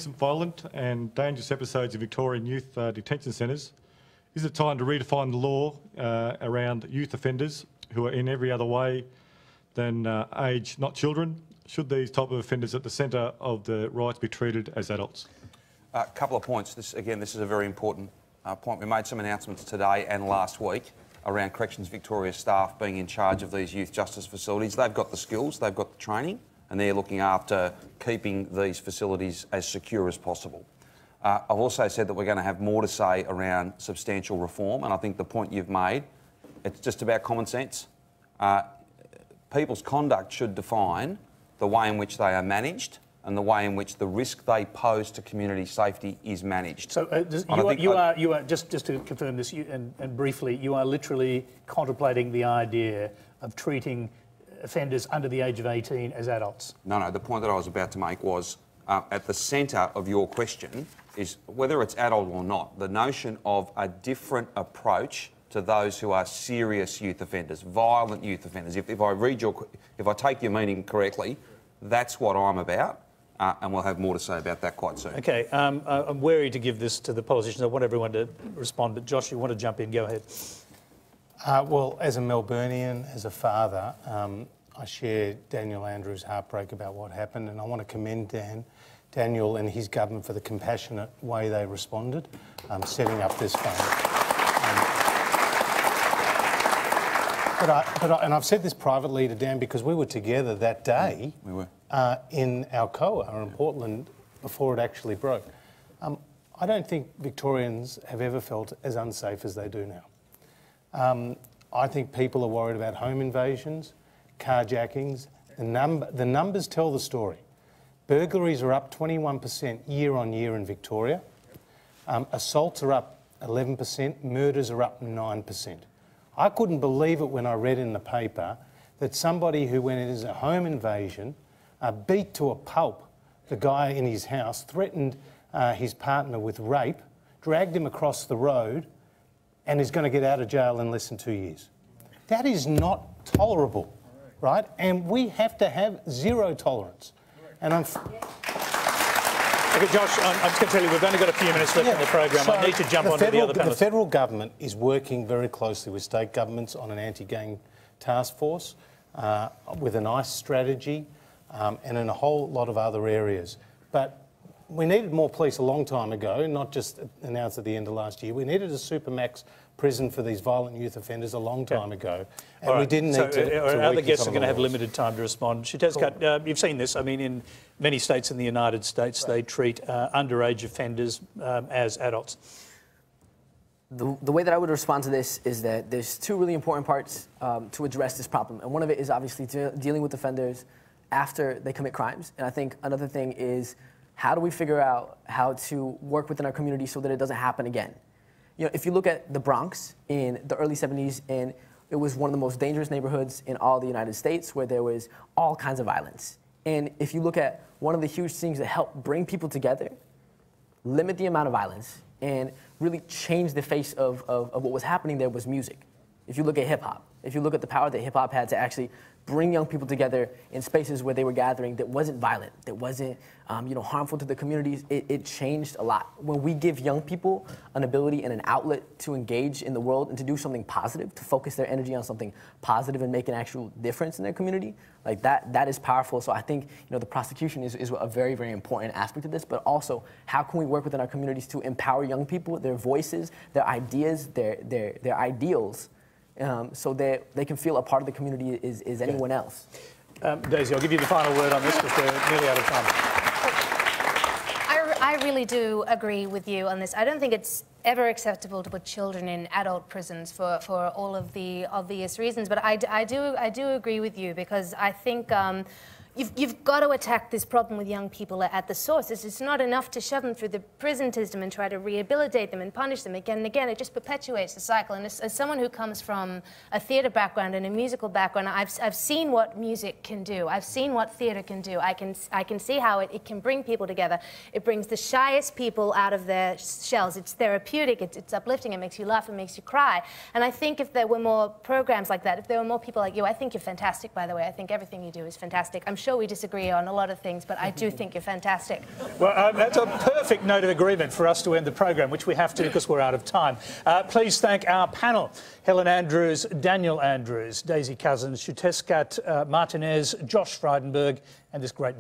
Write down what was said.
Recent violent and dangerous episodes in Victorian youth detention centres, is it time to redefine the law around youth offenders who are in every other way than age, not children? Should these type of offenders at the centre of the rights be treated as adults? A couple of points. This is a very important point. We made some announcements today and last week around Corrections Victoria staff being in charge of these youth justice facilities. They've got the skills, they've got the training, and they're looking after keeping these facilities as secure as possible. I've also said that we're going to have more to say around substantial reform, and I think the point you've made, it's just about common sense. People's conduct should define the way in which they are managed and the way in which the risk they pose to community safety is managed. So you are just to confirm this, and briefly, you are literally contemplating the idea of treating offenders under the age of 18 as adults? No, the point that I was about to make was at the centre of your question is whether it's adult or not, the notion of a different approach to those who are serious youth offenders, violent youth offenders. If I take your meaning correctly, that's what I'm about. And we'll have more to say about that quite soon. OK, I'm wary to give this to the politicians. I want everyone to respond, but Josh, you want to jump in, go ahead. Well, as a Melburnian, as a father, I share Daniel Andrews' heartbreak about what happened, and I want to commend Daniel and his government for the compassionate way they responded, setting up this fund. And I've said this privately to Dan because we were together that day. We were. In Alcoa in Portland before it actually broke. I don't think Victorians have ever felt as unsafe as they do now. I think people are worried about home invasions, carjackings. The numbers tell the story. Burglaries are up 21% year on year in Victoria. Assaults are up 11%. Murders are up 9%. I couldn't believe it when I read in the paper that somebody who went as a home invasion beat to a pulp the guy in his house, threatened his partner with rape, dragged him across the road, and is going to get out of jail in less than 2 years. That is not tolerable, right? And we have to have zero tolerance. And I'm... OK, Josh, I'm just going to tell you, we've only got a few minutes left in the program. So I need to jump on to the other panellists. The federal government is working very closely with state governments on an anti-gang task force with a nice strategy and in a whole lot of other areas. But we needed more police a long time ago, not just announced at the end of last year. We needed a supermax prison for these violent youth offenders a long time ago, and we didn't need to our other guests are going to have limited time to respond. Shitezkat, you've seen this. I mean, in many states in the United States, they treat underage offenders as adults. The way that I would respond to this is that there's two really important parts to address this problem, and one of it is obviously dealing with offenders after they commit crimes, and I think another thing is how do we figure out how to work within our community so that it doesn't happen again? You know, if you look at the Bronx in the early 70s, and it was one of the most dangerous neighborhoods in all the United States where there was all kinds of violence. And if you look at one of the huge things that helped bring people together, limit the amount of violence, and really change the face of what was happening there was music. If you look at hip-hop, if you look at the power that hip-hop had to actually bring young people together in spaces where they were gathering that wasn't violent, that wasn't harmful to the communities, it changed a lot. When we give young people an ability and an outlet to engage in the world and to do something positive, to focus their energy on something positive and make an actual difference in their community, like that is powerful. So I think the prosecution is a very, very important aspect of this, but also how can we work within our communities to empower young people, their voices, their ideas, their ideals, so that they can feel a part of the community as anyone else. Daisy, I'll give you the final word on this because we're nearly out of time. I really do agree with you on this. I don't think it's ever acceptable to put children in adult prisons for all of the obvious reasons, but I do agree with you because I think you've got to attack this problem with young people at the source. It's not enough to shove them through the prison system and try to rehabilitate them and punish them again and again. It just perpetuates the cycle. And as someone who comes from a theatre background and a musical background, I've seen what music can do. I've seen what theatre can do. I can see how it can bring people together. It brings the shyest people out of their shells. It's therapeutic. It's uplifting. It makes you laugh. It makes you cry. And I think if there were more programs like that, if there were more people like you, I think you're fantastic, by the way. I think everything you do is fantastic. I'm sure we disagree on a lot of things, but I do think you're fantastic. Well, that's a perfect note of agreement for us to end the program, which we have to because we're out of time. Please thank our panel: Helen Andrews, Daniel Andrews, Daisy Cousins, Shuteskat Martinez, Josh Frydenberg, and this great